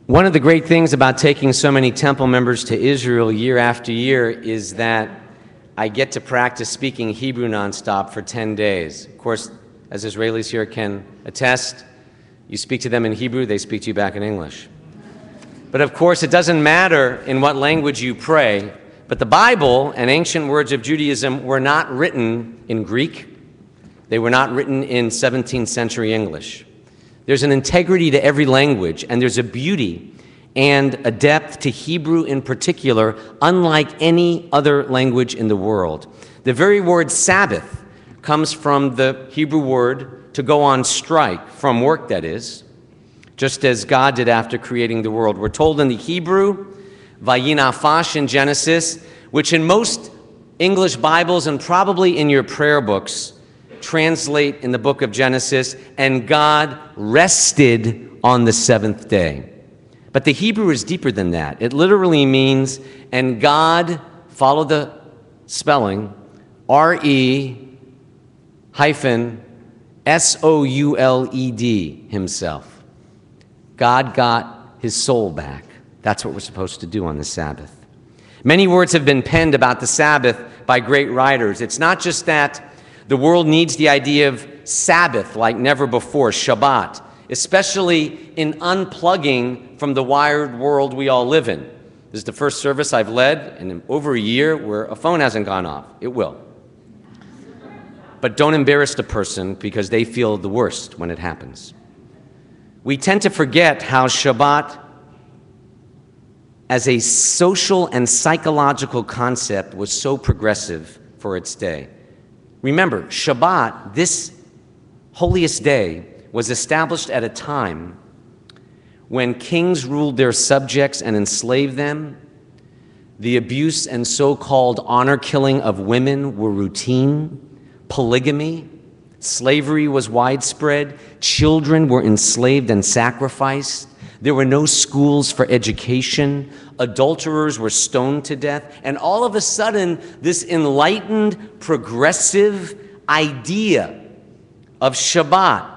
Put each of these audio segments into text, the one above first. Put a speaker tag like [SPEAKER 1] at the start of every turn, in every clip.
[SPEAKER 1] One of the great things about taking so many temple members to Israel year after year is that I get to practice speaking Hebrew nonstop for 10 days. Of course, as Israelis here can attest, you speak to them in Hebrew, they speak to you back in English. But of course, it doesn't matter in what language you pray, but the Bible and ancient words of Judaism were not written in Greek. They were not written in 17th century English. There's an integrity to every language, and there's a beauty and a depth to Hebrew in particular, unlike any other language in the world. The very word Sabbath comes from the Hebrew word to go on strike, from work that is, just as God did after creating the world. We're told in the Hebrew, Vayinafash in Genesis, which in most English Bibles and probably in your prayer books translate in the book of Genesis, and God rested on the seventh day. But the Hebrew is deeper than that. It literally means, and God, follow the spelling, R-E-hyphen-S-O-U-L-E-D, himself. God got his soul back. That's what we're supposed to do on the Sabbath. Many words have been penned about the Sabbath by great writers. It's not just that the world needs the idea of Sabbath like never before, Shabbat, especially in unplugging from the wired world we all live in. This is the first service I've led in over a year where a phone hasn't gone off. It will. But don't embarrass the person because they feel the worst when it happens. We tend to forget how Shabbat, as a social and psychological concept, was so progressive for its day. Remember, Shabbat, this holiest day, was established at a time when kings ruled their subjects and enslaved them. The abuse and so-called honor killing of women were routine. Polygamy, slavery was widespread. Children were enslaved and sacrificed. There were no schools for education. Adulterers were stoned to death. And all of a sudden, this enlightened, progressive idea of Shabbat,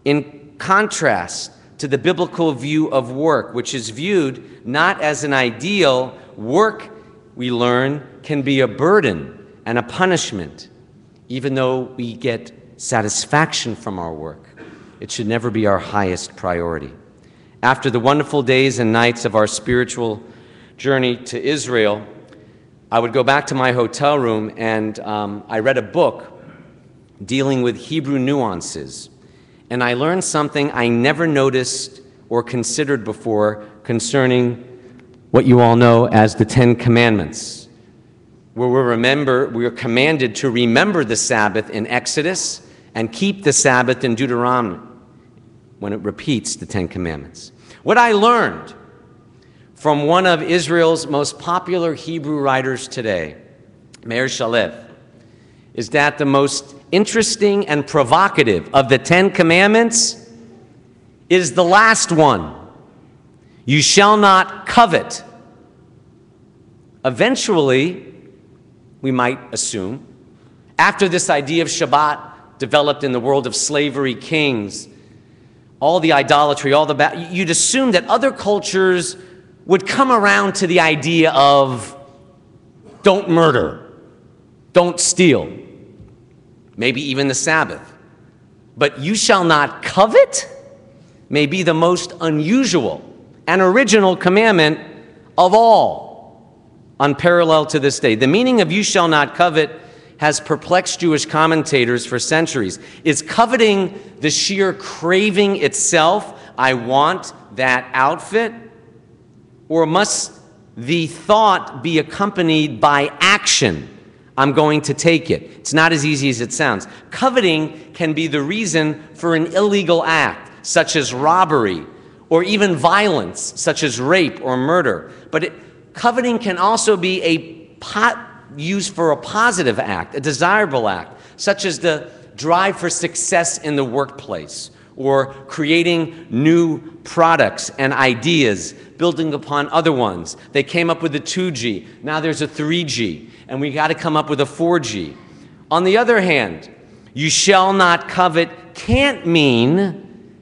[SPEAKER 1] in contrast to the biblical view of work, which is viewed not as an ideal. Work, we learn, can be a burden and a punishment. Even though we get satisfaction from our work, it should never be our highest priority. After the wonderful days and nights of our spiritual journey to Israel, I would go back to my hotel room and I read a book dealing with Hebrew nuances. And I learned something I never noticed or considered before concerning what you all know as the Ten Commandments, where we are commanded to remember the Sabbath in Exodus and keep the Sabbath in Deuteronomy, when it repeats the Ten Commandments. What I learned from one of Israel's most popular Hebrew writers today, Meir Shalev, is that the most interesting and provocative of the Ten Commandments is the last one. You shall not covet. Eventually, we might assume, after this idea of Shabbat developed in the world of slavery, kings, all the idolatry, you'd assume that other cultures would come around to the idea of don't murder, don't steal, maybe even the Sabbath. But you shall not covet may be the most unusual and original commandment of all, unparalleled to this day. The meaning of you shall not covet has perplexed Jewish commentators for centuries. Is coveting the sheer craving itself, I want that outfit? Or must the thought be accompanied by action? I'm going to take it. It's not as easy as it sounds. Coveting can be the reason for an illegal act, such as robbery, or even violence, such as rape or murder. But coveting can also be used for a positive act, a desirable act, such as the drive for success in the workplace, or creating new products and ideas, building upon other ones. They came up with the 2G, now there's a 3G, and we got to come up with a 4G. On the other hand, you shall not covet can't mean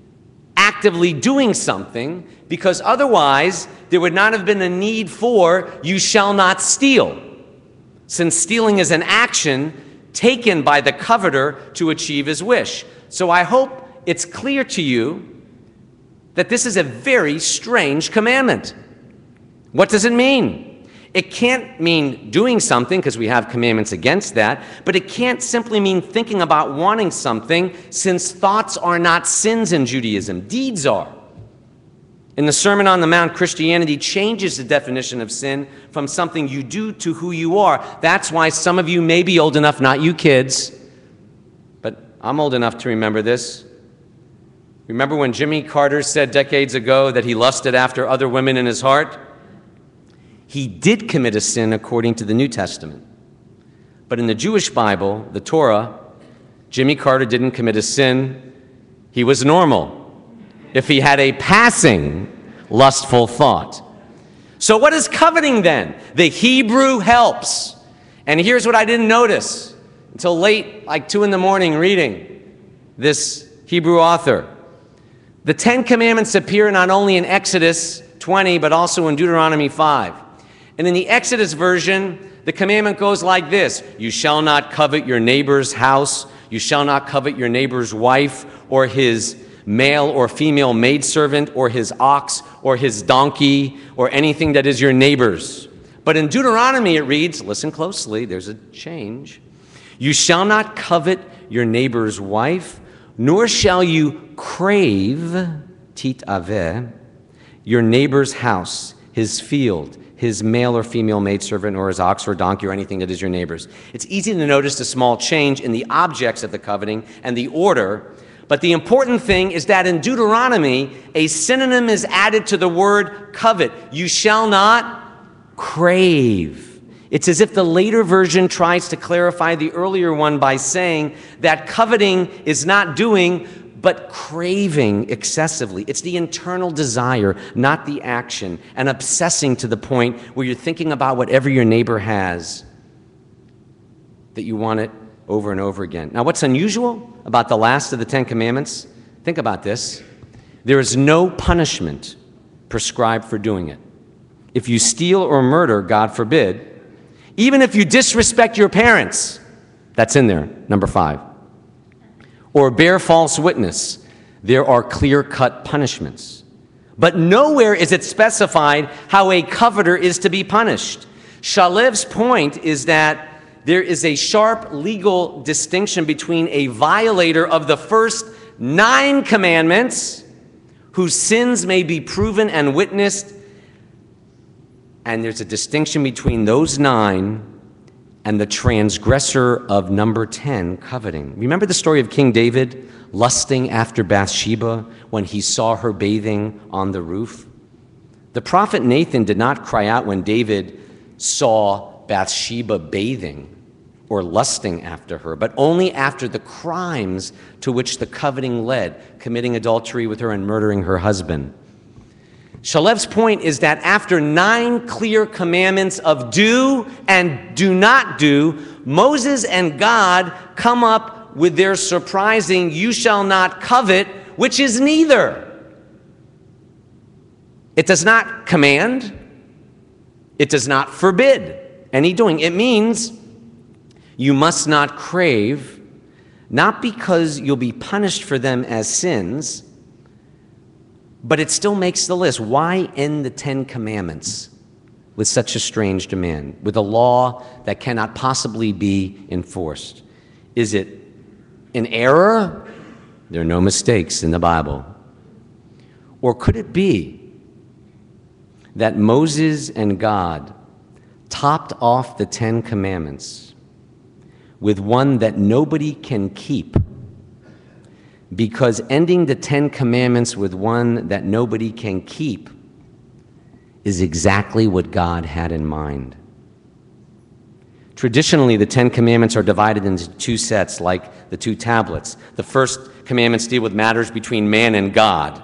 [SPEAKER 1] actively doing something, because otherwise there would not have been a need for "you shall not steal," since stealing is an action taken by the coveter to achieve his wish. So I hope it's clear to you that this is a very strange commandment. What does it mean? It can't mean doing something, because we have commandments against that, but it can't simply mean thinking about wanting something, since thoughts are not sins in Judaism. Deeds are. In the Sermon on the Mount, Christianity changes the definition of sin from something you do to who you are. That's why some of you may be old enough, not you kids, but I'm old enough to remember this. Remember when Jimmy Carter said decades ago that he lusted after other women in his heart? He did commit a sin according to the New Testament. But in the Jewish Bible, the Torah, Jimmy Carter didn't commit a sin. He was normal if he had a passing lustful thought. So what is coveting then? The Hebrew helps. And here's what I didn't notice until late, like 2 in the morning, reading this Hebrew author. The 10 Commandments appear not only in Exodus 20, but also in Deuteronomy 5. And in the Exodus version, the commandment goes like this: "You shall not covet your neighbor's house. You shall not covet your neighbor's wife, or his male or female maidservant, or his ox, or his donkey, or anything that is your neighbor's." But in Deuteronomy it reads, listen closely, there's a change. "You shall not covet your neighbor's wife, nor shall you crave," tit aveh, "your neighbor's house, his field, his male or female maidservant, or his ox or donkey, or anything that is your neighbor's." It's easy to notice the small change in the objects of the coveting and the order, but the important thing is that in Deuteronomy, a synonym is added to the word covet. "You shall not crave." It's as if the later version tries to clarify the earlier one by saying that coveting is not doing, but craving excessively. It's the internal desire, not the action, and obsessing to the point where you're thinking about whatever your neighbor has, that you want it over and over again. Now, what's unusual about the last of the 10 Commandments? Think about this. There is no punishment prescribed for doing it. If you steal or murder, God forbid, even if you disrespect your parents, that's in there, number 5. Or bear false witness, there are clear-cut punishments. But nowhere is it specified how a coveter is to be punished. Shalev's point is that there is a sharp legal distinction between a violator of the first 9 commandments, whose sins may be proven and witnessed, and there's a distinction between those 9 and the transgressor of number 10, coveting. Remember the story of King David lusting after Bathsheba when he saw her bathing on the roof? The prophet Nathan did not cry out when David saw Bathsheba bathing or lusting after her, but only after the crimes to which the coveting led, committing adultery with her and murdering her husband. Shalev's point is that after 9 clear commandments of do and do not do, Moses and God come up with their surprising "you shall not covet," which is neither. It does not command. It does not forbid any doing. It means you must not crave, not because you'll be punished for them as sins, but it still makes the list. Why end the 10 Commandments with such a strange demand, with a law that cannot possibly be enforced? Is it an error? There are no mistakes in the Bible. Or could it be that Moses and God topped off the 10 Commandments with one that nobody can keep, because ending the 10 Commandments with one that nobody can keep is exactly what God had in mind? Traditionally, the 10 Commandments are divided into 2 sets, like the 2 tablets. The first commandments deal with matters between man and God,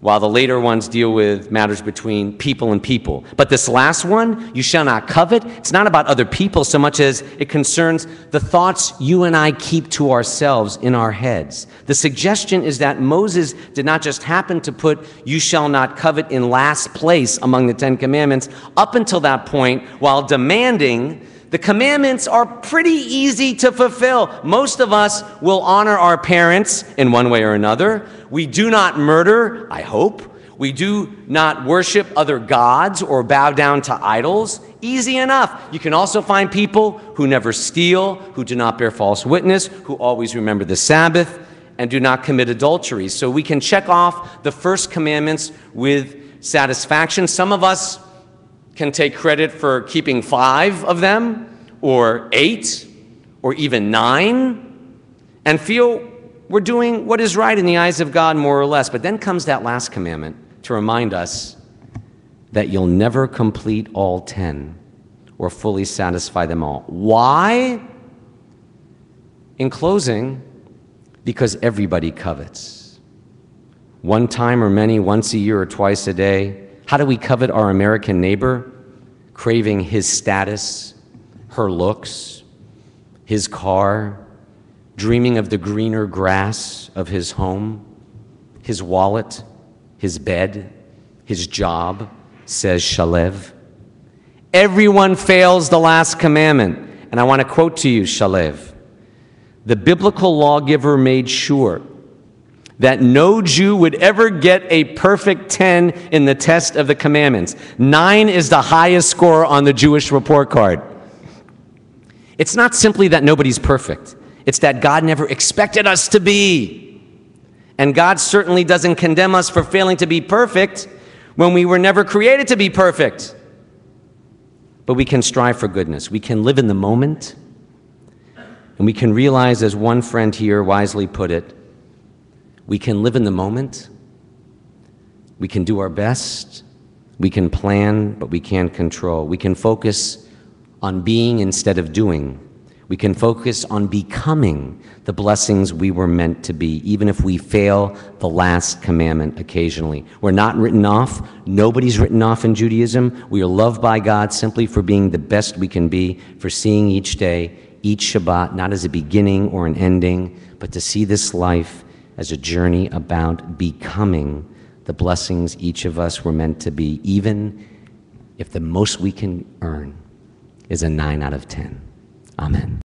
[SPEAKER 1] while the later ones deal with matters between people and people. But this last one, you shall not covet, it's not about other people so much as it concerns the thoughts you and I keep to ourselves in our heads. The suggestion is that Moses did not just happen to put you shall not covet in last place among the 10 commandments up until that point, while demanding the commandments are pretty easy to fulfill. Most of us will honor our parents in one way or another. We do not murder, I hope. We do not worship other gods or bow down to idols. Easy enough. You can also find people who never steal, who do not bear false witness, who always remember the Sabbath, and do not commit adultery. So we can check off the first commandments with satisfaction. Some of us can take credit for keeping 5 of them, or 8, or even 9, and feel we're doing what is right in the eyes of God, more or less. But then comes that last commandment to remind us that you'll never complete all 10 or fully satisfy them all. Why? In closing, because everybody covets. One time or many, once a year or twice a day. How do we covet our American neighbor? Craving his status, her looks, his car, dreaming of the greener grass of his home, his wallet, his bed, his job, says Shalev. Everyone fails the last commandment. And I want to quote to you Shalev. The biblical lawgiver made sure that no Jew would ever get a perfect 10 in the test of the commandments. 9 is the highest score on the Jewish report card. It's not simply that nobody's perfect. It's that God never expected us to be. And God certainly doesn't condemn us for failing to be perfect when we were never created to be perfect. But we can strive for goodness. We can live in the moment. And we can realize, as one friend here wisely put it, we can live in the moment, we can do our best, we can plan, but we can't control. We can focus on being instead of doing. We can focus on becoming the blessings we were meant to be, even if we fail the last commandment occasionally. We're not written off. Nobody's written off in Judaism. We are loved by God simply for being the best we can be, for seeing each day, each Shabbat, not as a beginning or an ending, but to see this life as a journey about becoming the blessings each of us were meant to be, even if the most we can earn is a 9 out of 10. Amen.